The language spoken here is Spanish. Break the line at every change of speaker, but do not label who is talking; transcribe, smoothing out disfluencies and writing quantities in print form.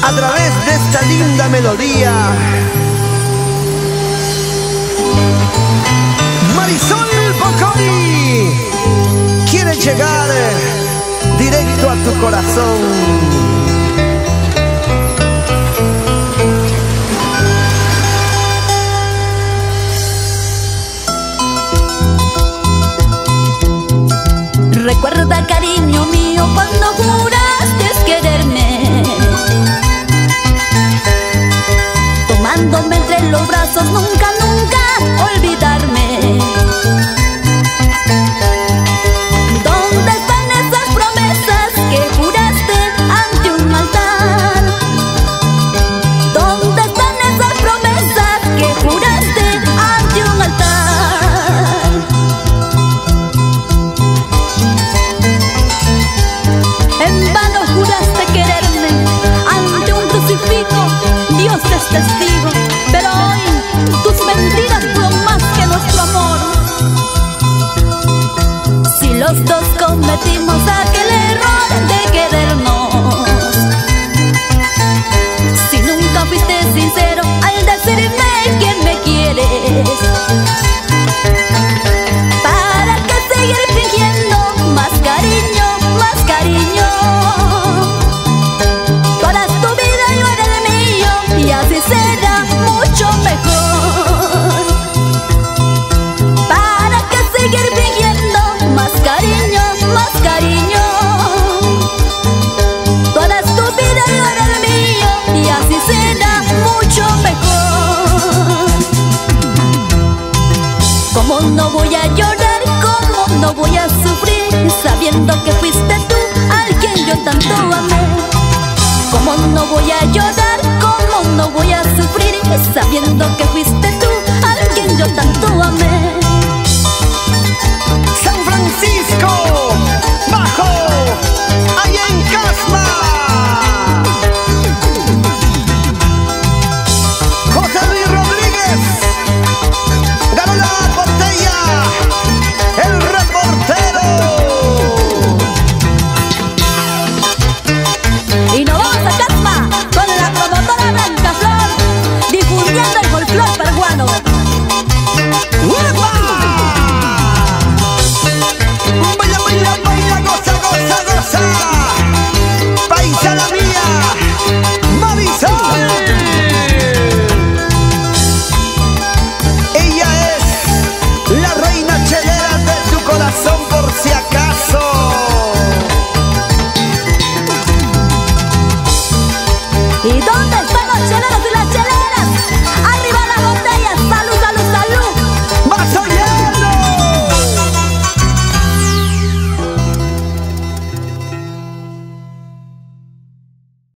a través de esta linda melodía. Marisol Bocconi quiere llegar directo a tu corazón.
Recuerda, cariño mío, cuando juraste quererme, tomándome entre los brazos, nunca, nunca olvidarme. ¿Dónde están esas promesas que juraste ante un altar? ¿Dónde están esas promesas que juraste ante un altar? En vano juraste quererme ante un crucifijo, Dios es testigo, pero hoy tus mentiras son más que nuestro amor. Si los dos cometimos aquel error de querernos, si nunca fuiste sincero al decirme que me quieres, ¿para qué seguir fingiendo más cariño, más cariño? Tú eras tu vida, yo era el mío, y así será mucho mejor. ¿Para qué seguir fingiendo más cariño, más cariño? Tú eras tu vida, yo era el mío, y así será mucho mejor. ¿Cómo no voy a llorar? ¿Cómo no voy a sufrir sabiendo que fuiste tú al quien yo tanto amé? ¿Cómo no voy a llorar? ¿Cómo no voy a sufrir sabiendo que fuiste tú al quien yo tanto amé?
San Francisco,